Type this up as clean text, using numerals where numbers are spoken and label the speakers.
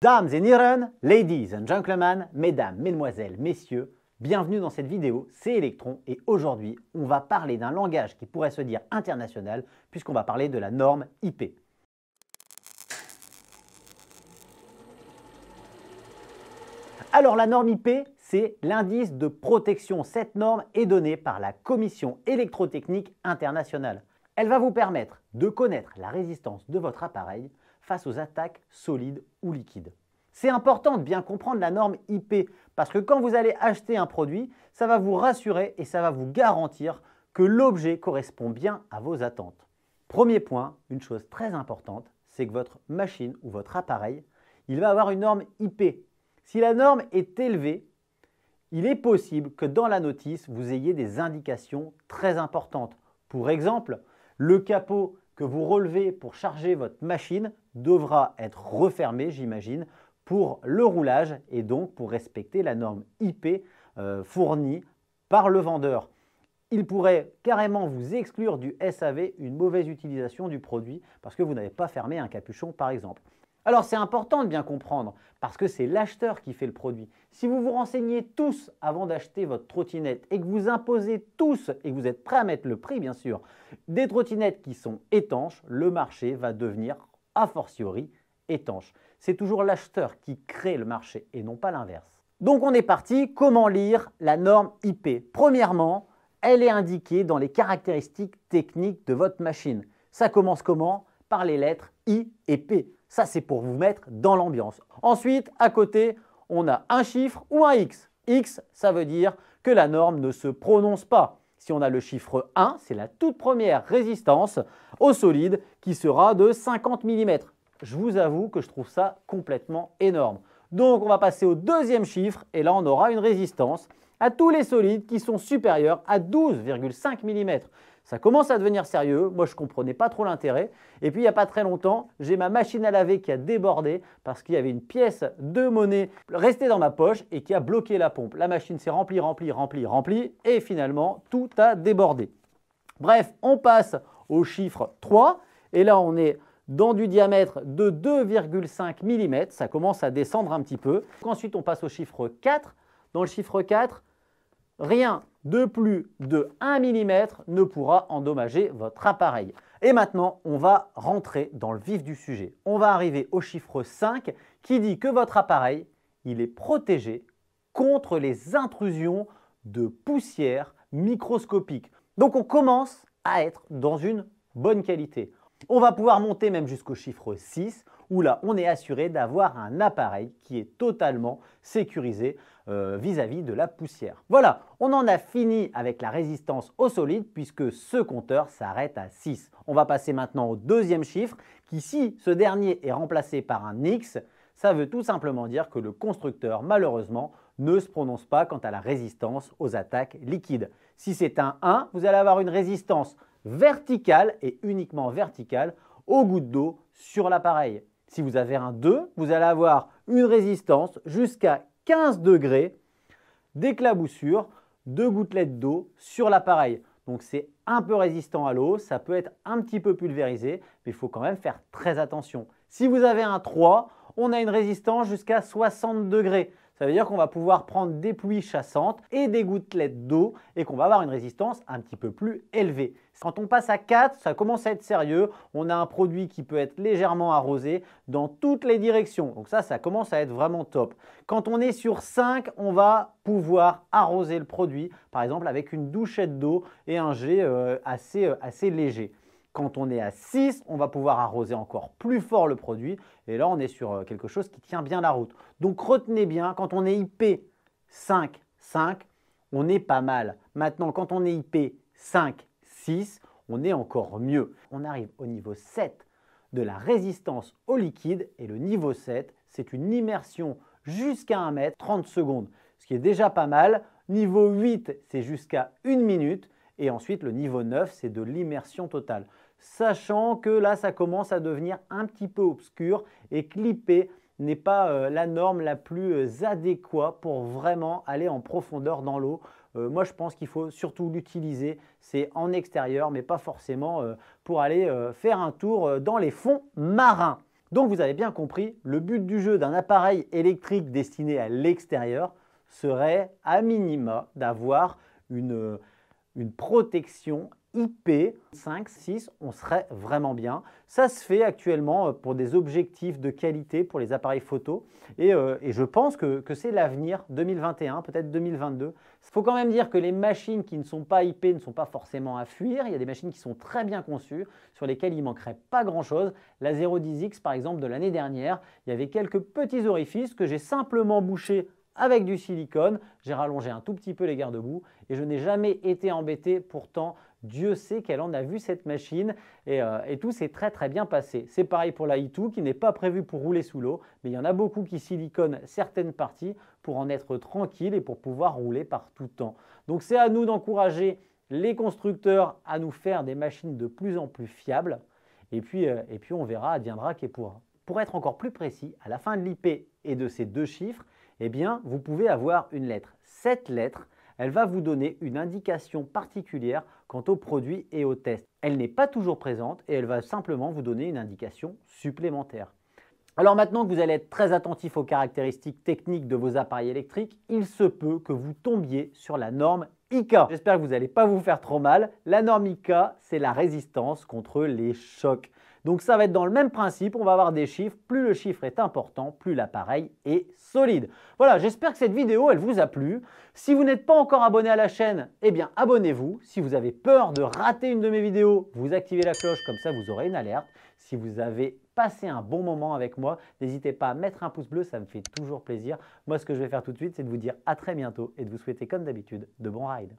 Speaker 1: Dames et Herren, ladies and gentlemen, mesdames, mesdemoiselles, messieurs, bienvenue dans cette vidéo, c'est Electron et aujourd'hui on va parler d'un langage qui pourrait se dire international puisqu'on va parler de la norme IP. Alors la norme IP, c'est l'indice de protection. Cette norme est donnée par la Commission électrotechnique internationale. Elle va vous permettre de connaître la résistance de votre appareil face aux attaques solides ou liquides. C'est important de bien comprendre la norme IP parce que quand vous allez acheter un produit, ça va vous rassurer et ça va vous garantir que l'objet correspond bien à vos attentes. Premier point, une chose très importante, c'est que votre machine ou votre appareil, il va avoir une norme IP. Si la norme est élevée, il est possible que dans la notice, vous ayez des indications très importantes. Pour exemple, le capot que vous relevez pour charger votre machine devra être refermé, j'imagine, pour le roulage et donc pour respecter la norme IP fournie par le vendeur. Il pourrait carrément vous exclure du SAV une mauvaise utilisation du produit parce que vous n'avez pas fermé un capuchon par exemple. Alors c'est important de bien comprendre parce que c'est l'acheteur qui fait le produit. Si vous vous renseignez tous avant d'acheter votre trottinette et que vous imposez tous, et que vous êtes prêts à mettre le prix bien sûr, des trottinettes qui sont étanches, le marché va devenir a fortiori étanche. C'est toujours l'acheteur qui crée le marché et non pas l'inverse. Donc on est parti, comment lire la norme IP? Premièrement, elle est indiquée dans les caractéristiques techniques de votre machine. Ça commence comment? Par les lettres I et P. Ça, c'est pour vous mettre dans l'ambiance. Ensuite, à côté, on a un chiffre ou un X. X, ça veut dire que la norme ne se prononce pas. Si on a le chiffre 1, c'est la toute première résistance au solide qui sera de 50 mm. Je vous avoue que je trouve ça complètement énorme. Donc, on va passer au deuxième chiffre et là, on aura une résistance à tous les solides qui sont supérieurs à 12,5 mm. Ça commence à devenir sérieux, moi je ne comprenais pas trop l'intérêt. Et puis il n'y a pas très longtemps, j'ai ma machine à laver qui a débordé parce qu'il y avait une pièce de monnaie restée dans ma poche et qui a bloqué la pompe. La machine s'est remplie et finalement tout a débordé. Bref, on passe au chiffre 3 et là on est dans du diamètre de 2,5 mm, ça commence à descendre un petit peu. Ensuite on passe au chiffre 4. Dans le chiffre 4, rien de plus de 1 mm ne pourra endommager votre appareil. Et maintenant, on va rentrer dans le vif du sujet. On va arriver au chiffre 5 qui dit que votre appareil, il est protégé contre les intrusions de poussière microscopique. Donc on commence à être dans une bonne qualité. On va pouvoir monter même jusqu'au chiffre 6 où là on est assuré d'avoir un appareil qui est totalement sécurisé vis-à-vis de la poussière. Voilà, on en a fini avec la résistance au solide puisque ce compteur s'arrête à 6. On va passer maintenant au deuxième chiffre qui, si ce dernier est remplacé par un X, ça veut tout simplement dire que le constructeur malheureusement ne se prononce pas quant à la résistance aux attaques liquides. Si c'est un 1, vous allez avoir une résistance verticale et uniquement verticale aux gouttes d'eau sur l'appareil. Si vous avez un 2, vous allez avoir une résistance jusqu'à 15 degrés d'éclaboussure de gouttelettes d'eau sur l'appareil. Donc c'est un peu résistant à l'eau, ça peut être un petit peu pulvérisé, mais il faut quand même faire très attention. Si vous avez un 3, on a une résistance jusqu'à 60 degrés. Ça veut dire qu'on va pouvoir prendre des pluies chassantes et des gouttelettes d'eau et qu'on va avoir une résistance un petit peu plus élevée. Quand on passe à 4, ça commence à être sérieux. On a un produit qui peut être légèrement arrosé dans toutes les directions. Donc ça commence à être vraiment top. Quand on est sur 5, on va pouvoir arroser le produit, par exemple avec une douchette d'eau et un jet assez léger. Quand on est à 6, on va pouvoir arroser encore plus fort le produit. Et là, on est sur quelque chose qui tient bien la route. Donc, retenez bien, quand on est IP 5, on est pas mal. Maintenant, quand on est IP 5, 6, on est encore mieux. On arrive au niveau 7 de la résistance au liquide. Et le niveau 7, c'est une immersion jusqu'à 1 mètre, 30 secondes. Ce qui est déjà pas mal. Niveau 8, c'est jusqu'à 1 minute. Et ensuite, le niveau 9, c'est de l'immersion totale. Sachant que là, ça commence à devenir un petit peu obscur et que l'IP n'est pas la norme la plus adéquate pour vraiment aller en profondeur dans l'eau. Moi, je pense qu'il faut surtout l'utiliser, c'est en extérieur, mais pas forcément pour aller faire un tour dans les fonds marins. Donc vous avez bien compris, le but du jeu d'un appareil électrique destiné à l'extérieur serait à minima d'avoir une protection IP 5, 6, on serait vraiment bien. Ça se fait actuellement pour des objectifs de qualité pour les appareils photo et je pense que c'est l'avenir 2021, peut-être 2022. Il faut quand même dire que les machines qui ne sont pas IP ne sont pas forcément à fuir. Il y a des machines qui sont très bien conçues, sur lesquelles il ne manquerait pas grand-chose. La 010X par exemple de l'année dernière, il y avait quelques petits orifices que j'ai simplement bouchés avec du silicone. J'ai rallongé un tout petit peu les garde-boue et je n'ai jamais été embêté. Pourtant, Dieu sait qu'elle en a vu cette machine et tout s'est très bien passé. C'est pareil pour la i2 qui n'est pas prévue pour rouler sous l'eau, mais il y en a beaucoup qui siliconent certaines parties pour en être tranquille et pour pouvoir rouler par tout temps. Donc c'est à nous d'encourager les constructeurs à nous faire des machines de plus en plus fiables et puis on verra, adviendra qu'est pourra. Pour être encore plus précis, à la fin de l'IP et de ces deux chiffres, eh bien, vous pouvez avoir une lettre. Cette lettre, elle va vous donner une indication particulière quant au produit et au test. Elle n'est pas toujours présente et elle va simplement vous donner une indication supplémentaire. Alors maintenant que vous allez être très attentif aux caractéristiques techniques de vos appareils électriques, il se peut que vous tombiez sur la norme IK. J'espère que vous n'allez pas vous faire trop mal. La norme IK, c'est la résistance contre les chocs. Donc ça va être dans le même principe, on va avoir des chiffres. Plus le chiffre est important, plus l'appareil est solide. Voilà, j'espère que cette vidéo, elle vous a plu. Si vous n'êtes pas encore abonné à la chaîne, eh bien abonnez-vous. Si vous avez peur de rater une de mes vidéos, vous activez la cloche, comme ça vous aurez une alerte. Si vous avez passé un bon moment avec moi, n'hésitez pas à mettre un pouce bleu, ça me fait toujours plaisir. Moi, ce que je vais faire tout de suite, c'est de vous dire à très bientôt et de vous souhaiter comme d'habitude de bons rides.